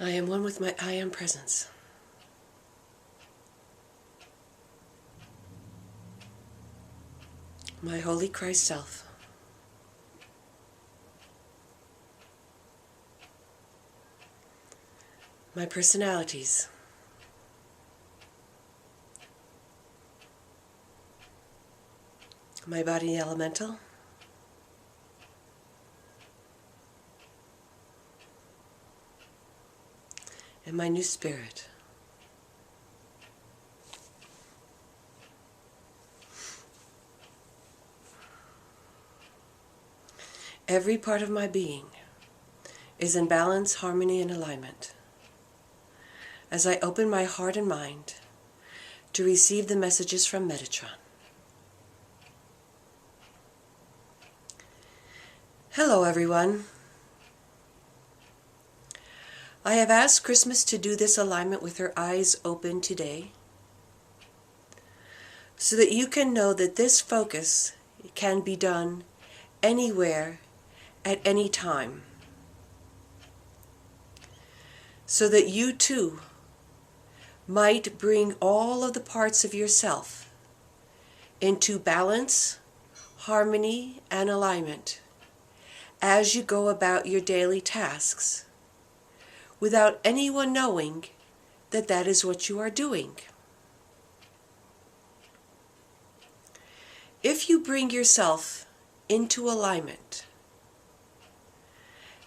I am one with my I Am presence. My Holy Christ Self. My personalities. My body elemental. And my new spirit. Every part of my being is in balance, harmony, and alignment. As I open my heart and mind to receive the messages from Metatron. Hello, everyone. I have asked Christmas to do this alignment with her eyes open today, so that you can know that this focus can be done anywhere, at any time, so that you too might bring all of the parts of yourself into balance, harmony, and alignment as you go about your daily tasks, without anyone knowing that that is what you are doing. If you bring yourself into alignment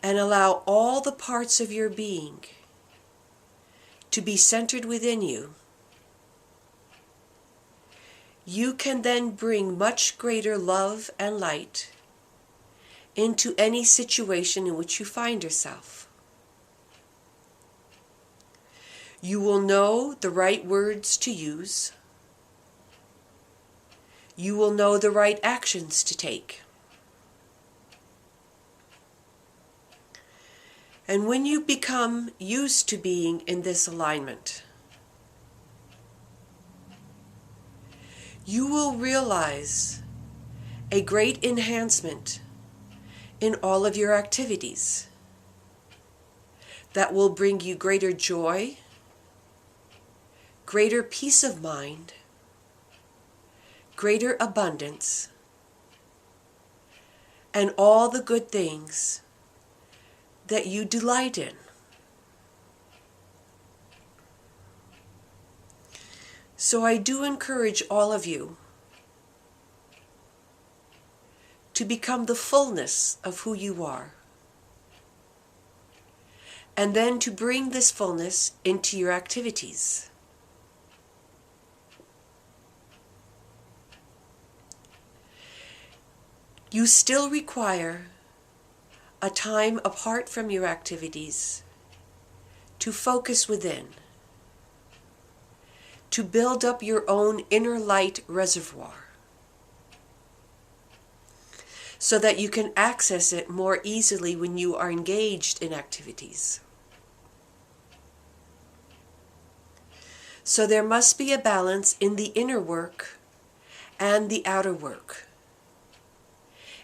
and allow all the parts of your being to be centered within you, you can then bring much greater love and light into any situation in which you find yourself. You will know the right words to use. You will know the right actions to take. And when you become used to being in this alignment, you will realize a great enhancement in all of your activities that will bring you greater joy, greater peace of mind, greater abundance, and all the good things that you delight in. So I do encourage all of you to become the fullness of who you are, and then to bring this fullness into your activities. You still require a time apart from your activities to focus within, to build up your own inner light reservoir, so that you can access it more easily when you are engaged in activities. So there must be a balance in the inner work and the outer work,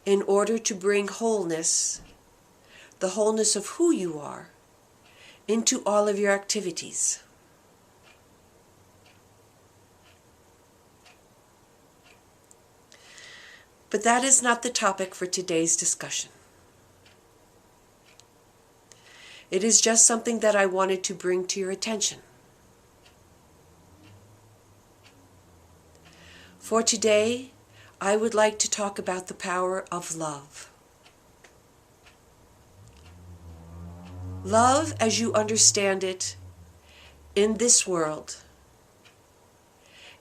in order to bring wholeness, the wholeness of who you are, into all of your activities. But that is not the topic for today's discussion. It is just something that I wanted to bring to your attention. For today, I would like to talk about the power of love. Love, as you understand it in this world,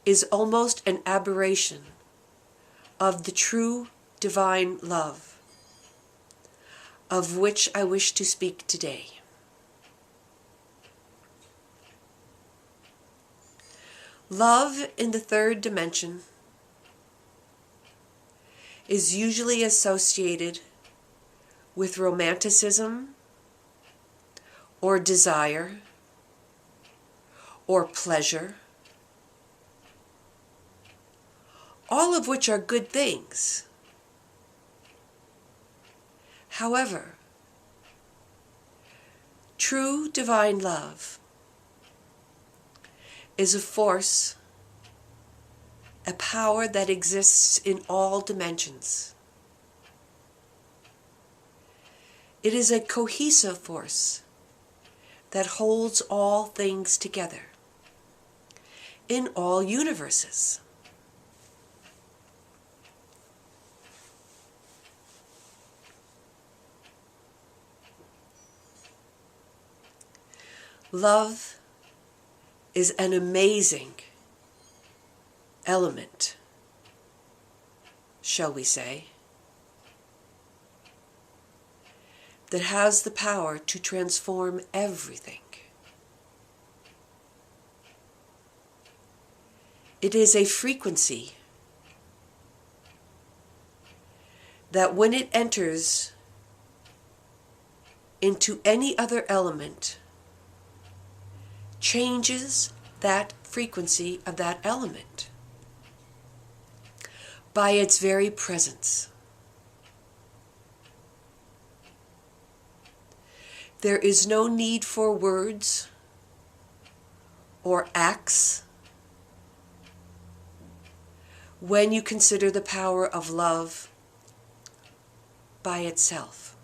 is almost an aberration of the true divine love, of which I wish to speak today. Love in the third dimension is usually associated with romanticism or desire or pleasure, all of which are good things. However, True divine love is a force, a power that exists in all dimensions. It is a cohesive force that holds all things together in all universes. Love is an amazing element, shall we say, that has the power to transform everything. It is a frequency that when it enters into any other element, changes that frequency of that element by its very presence. There is no need for words or acts when you consider the power of love by itself.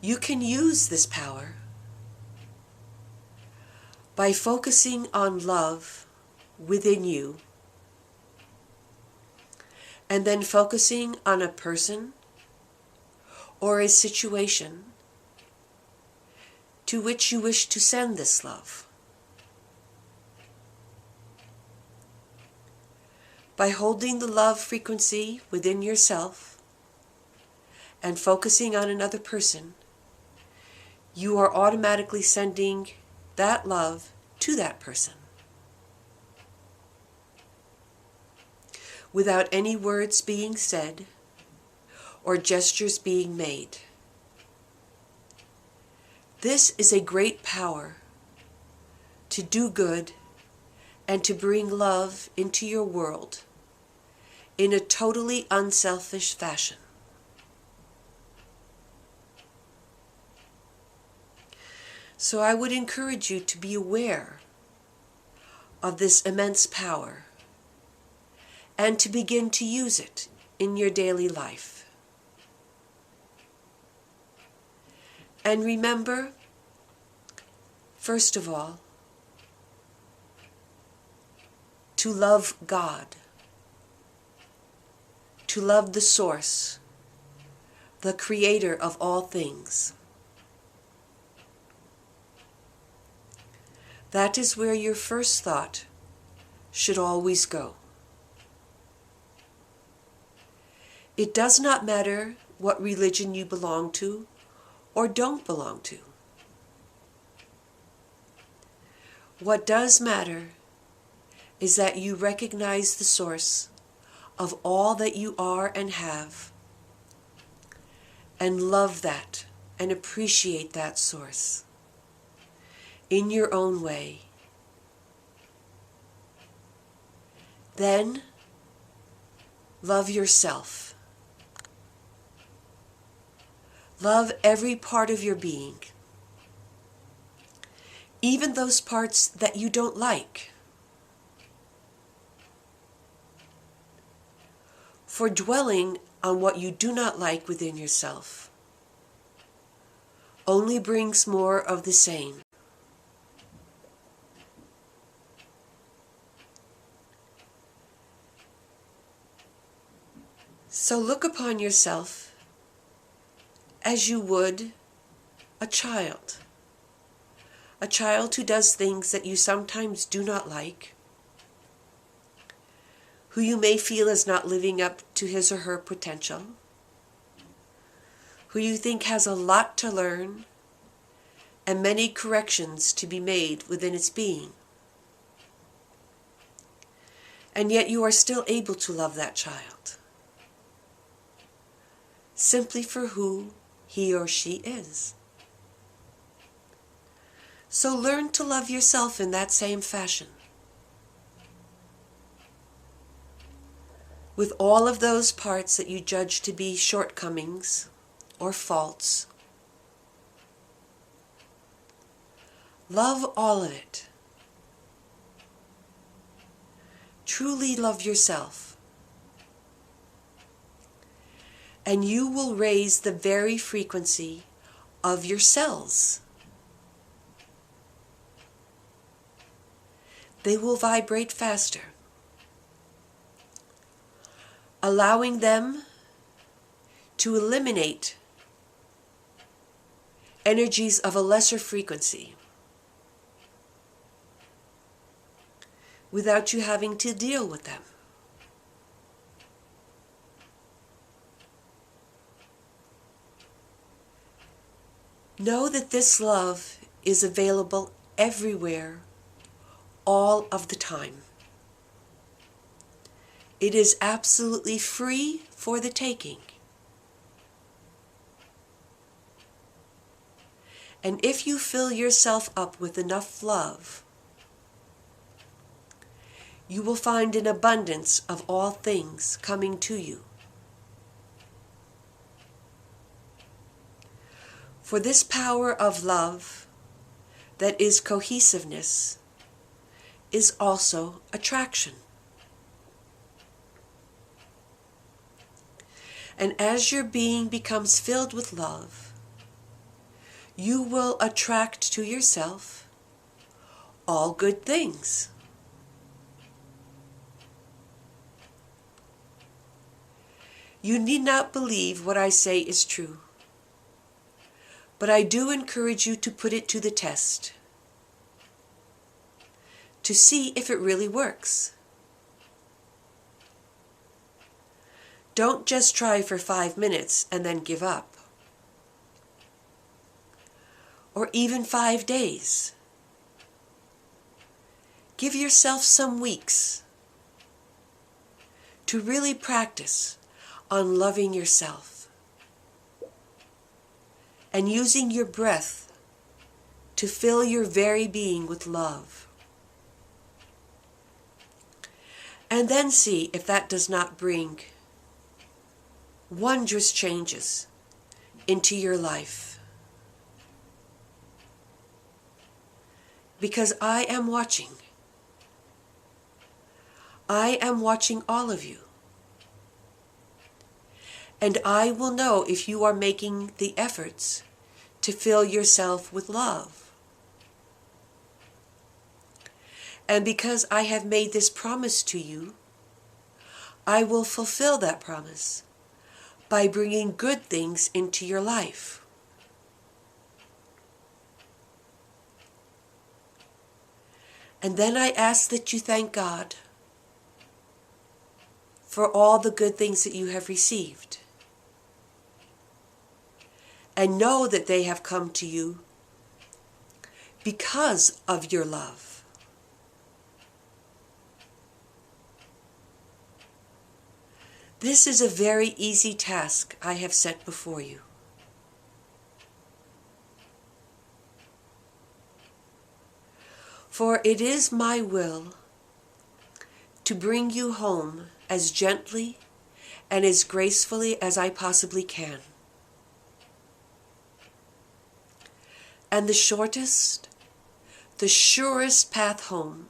You can use this power by focusing on love within you and then focusing on a person or a situation to which you wish to send this love. By holding the love frequency within yourself and focusing on another person, you are automatically sending that love to that person without any words being said or gestures being made. This is a great power to do good and to bring love into your world in a totally unselfish fashion. So I would encourage you to be aware of this immense power and to begin to use it in your daily life. And remember, first of all, to love God, to love the Source, the Creator of all things. That is where your first thought should always go. It does not matter what religion you belong to or don't belong to. What does matter is that you recognize the source of all that you are and have, and love that and appreciate that source in your own way. Then love yourself. Love every part of your being, even those parts that you don't like. For dwelling on what you do not like within yourself only brings more of the same. So look upon yourself as you would a child who does things that you sometimes do not like, who you may feel is not living up to his or her potential, who you think has a lot to learn and many corrections to be made within its being. And yet you are still able to love that child, simply for who he or she is. So learn to love yourself in that same fashion, with all of those parts that you judge to be shortcomings or faults. Love all of it. Truly love yourself. And you will raise the very frequency of your cells. They will vibrate faster, allowing them to eliminate energies of a lesser frequency without you having to deal with them. Know that this love is available everywhere, all of the time. It is absolutely free for the taking. And if you fill yourself up with enough love, you will find an abundance of all things coming to you. For this power of love that is cohesiveness is also attraction. And as your being becomes filled with love, you will attract to yourself all good things. You need not believe what I say is true, but I do encourage you to put it to the test, to see if it really works. Don't just try for 5 minutes and then give up, or even 5 days. Give yourself some weeks to really practice on loving yourself and using your breath to fill your very being with love. And then see if that does not bring wondrous changes into your life. Because I am watching. I am watching all of you. And I will know if you are making the efforts to fill yourself with love. And because I have made this promise to you, I will fulfill that promise by bringing good things into your life. And then I ask that you thank God for all the good things that you have received. And know that they have come to you because of your love. This is a very easy task I have set before you. For it is my will to bring you home as gently and as gracefully as I possibly can. And the shortest, the surest path home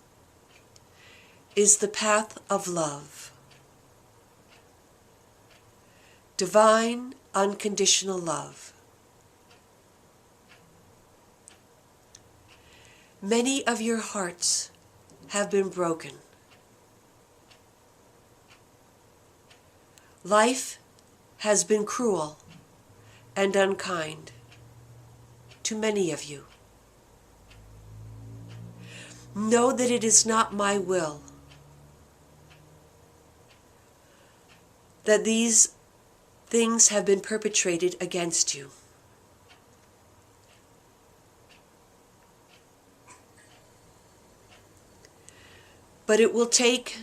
is the path of love. Divine, unconditional love. Many of your hearts have been broken. Life has been cruel and unkind to many of you. Know that it is not my will that these things have been perpetrated against you. But it will take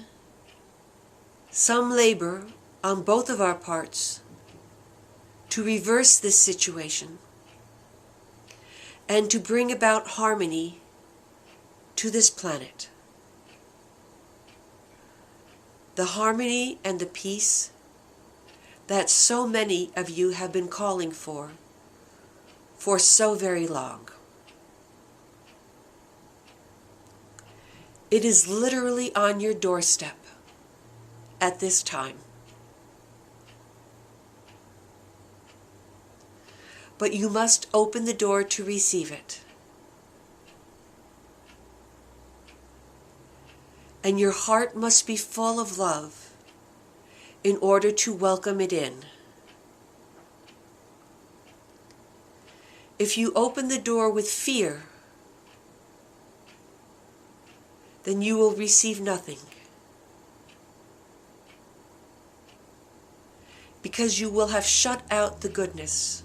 some labor on both of our parts to reverse this situation and to bring about harmony to this planet. The harmony and the peace that so many of you have been calling for so very long. It is literally on your doorstep at this time. But you must open the door to receive it. And your heart must be full of love in order to welcome it in. If you open the door with fear, then you will receive nothing. Because you will have shut out the goodness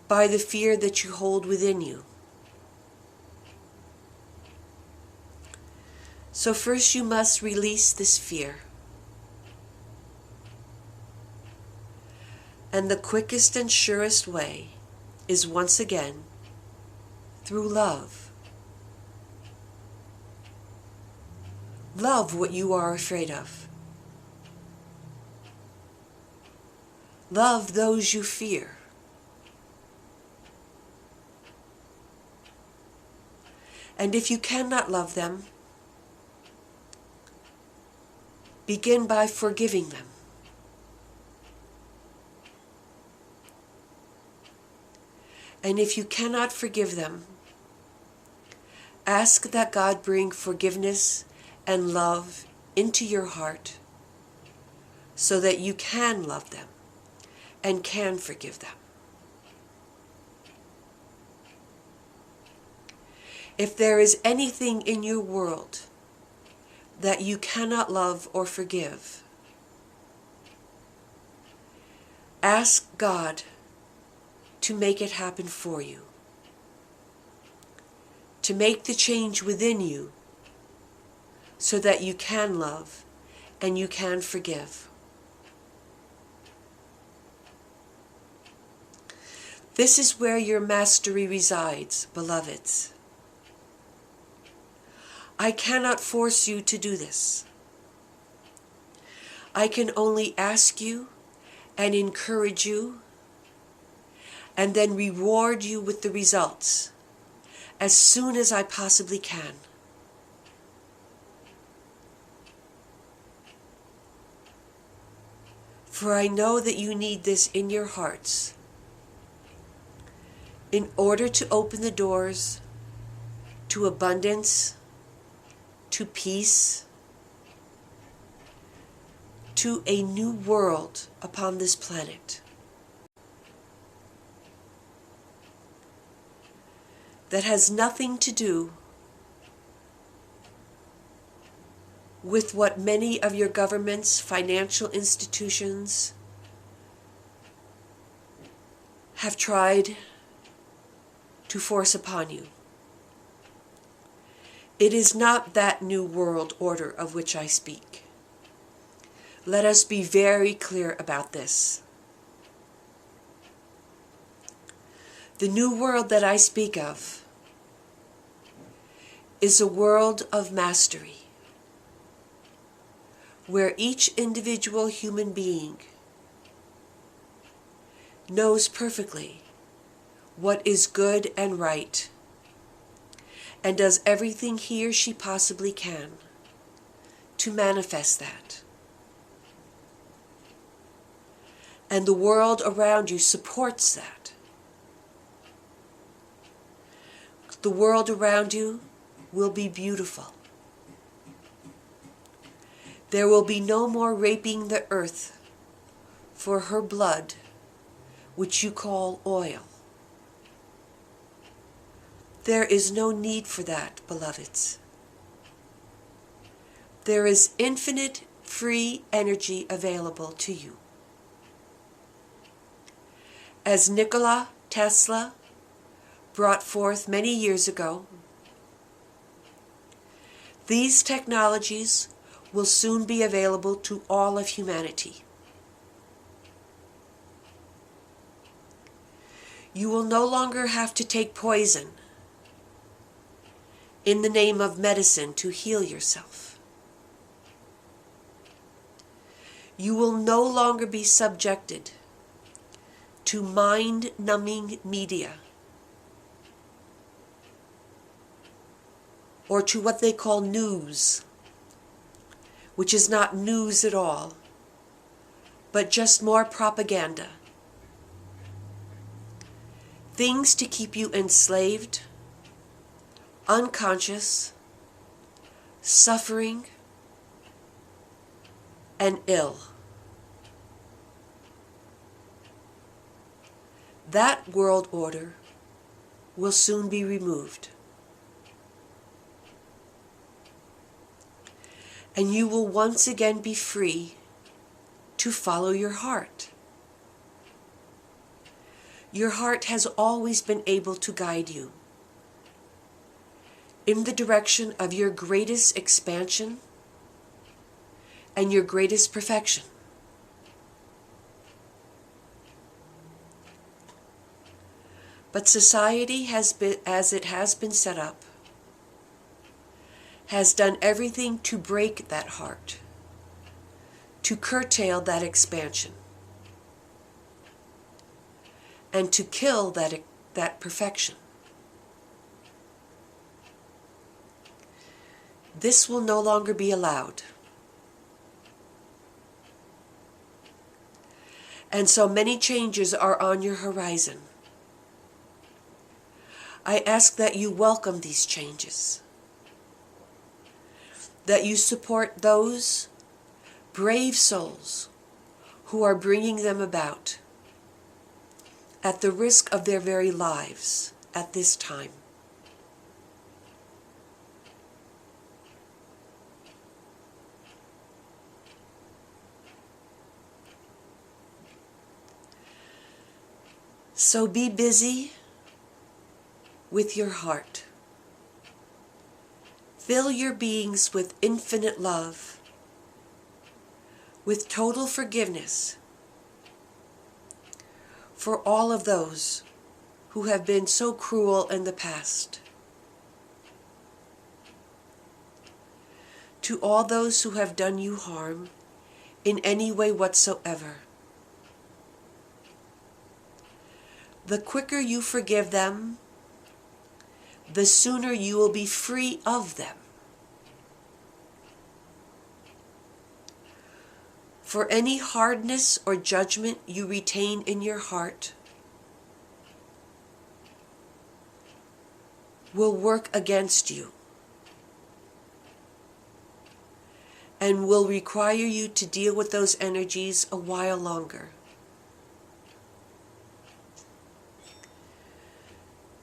by the fear that you hold within you. So first you must release this fear. And the quickest and surest way is once again through love. Love what you are afraid of. Love those you fear. And if you cannot love them, begin by forgiving them. And if you cannot forgive them, ask that God bring forgiveness and love into your heart so that you can love them and can forgive them. If there is anything in your world that you cannot love or forgive, ask God to make it happen for you, to make the change within you so that you can love and you can forgive. This is where your mastery resides, beloveds. I cannot force you to do this. I can only ask you and encourage you and then reward you with the results as soon as I possibly can. For I know that you need this in your hearts in order to open the doors to abundance, to peace, to a new world upon this planet that has nothing to do with what many of your governments, financial institutions have tried to force upon you. It is not that new world order of which I speak. Let us be very clear about this. The new world that I speak of is a world of mastery, where each individual human being knows perfectly what is good and right, and does everything he or she possibly can to manifest that. And the world around you supports that. The world around you will be beautiful. There will be no more raping the earth for her blood, which you call oil. There is no need for that, beloveds. There is infinite free energy available to you. As Nikola Tesla brought forth many years ago, these technologies will soon be available to all of humanity. You will no longer have to take poison in the name of medicine to heal yourself. You will no longer be subjected to mind-numbing media or to what they call news, which is not news at all, but just more propaganda. Things to keep you enslaved, unconscious, suffering, and ill. That world order will soon be removed. And you will once again be free to follow your heart. Your heart has always been able to guide you in the direction of your greatest expansion and your greatest perfection. But society has been, as it has been set up, has done everything to break that heart, to curtail that expansion, and to kill that perfection. This will no longer be allowed. And so many changes are on your horizon. I ask that you welcome these changes, that you support those brave souls who are bringing them about at the risk of their very lives at this time. So be busy with your heart. Fill your beings with infinite love, with total forgiveness for all of those who have been so cruel in the past. To all those who have done you harm in any way whatsoever. The quicker you forgive them, the sooner you will be free of them. For any hardness or judgment you retain in your heart will work against you and will require you to deal with those energies a while longer.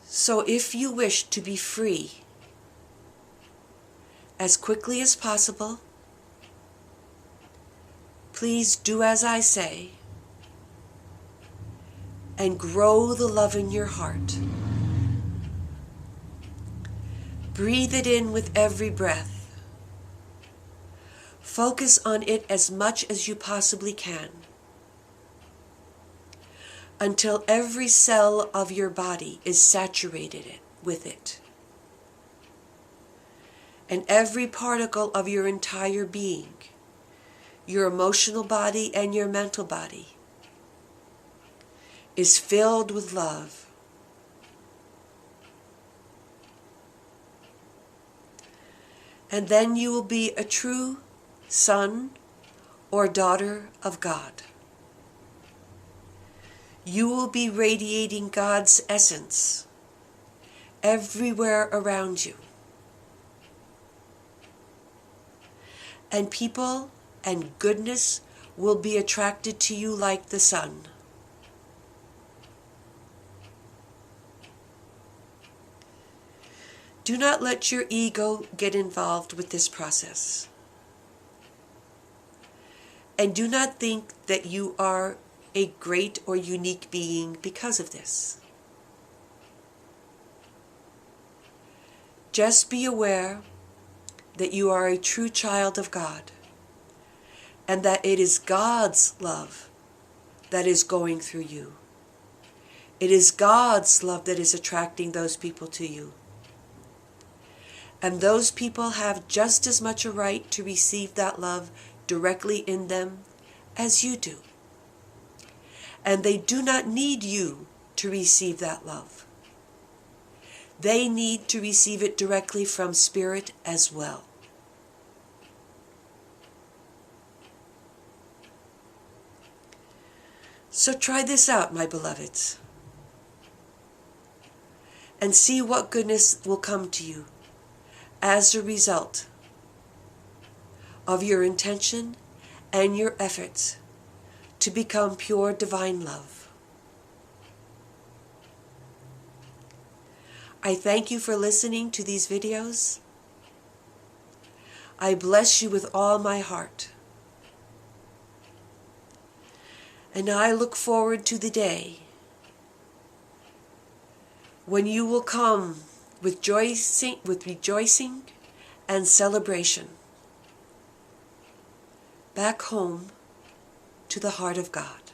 So if you wish to be free as quickly as possible, please do as I say and grow the love in your heart. Breathe it in with every breath. Focus on it as much as you possibly can, until every cell of your body is saturated with it, and every particle of your entire being, your emotional body and your mental body, is filled with love. And then you will be a true son or daughter of God. You will be radiating God's essence everywhere around you. And people and goodness will be attracted to you like the sun. Do not let your ego get involved with this process. And do not think that you are a great or unique being because of this. Just be aware that you are a true child of God, and that it is God's love that is going through you. It is God's love that is attracting those people to you. And those people have just as much a right to receive that love directly in them as you do. And they do not need you to receive that love. They need to receive it directly from Spirit as well. So try this out, my beloveds, and see what goodness will come to you as a result of your intention and your efforts to become pure divine love. I thank you for listening to these videos. I bless you with all my heart. And I look forward to the day when you will come with rejoicing and celebration back home to the heart of God.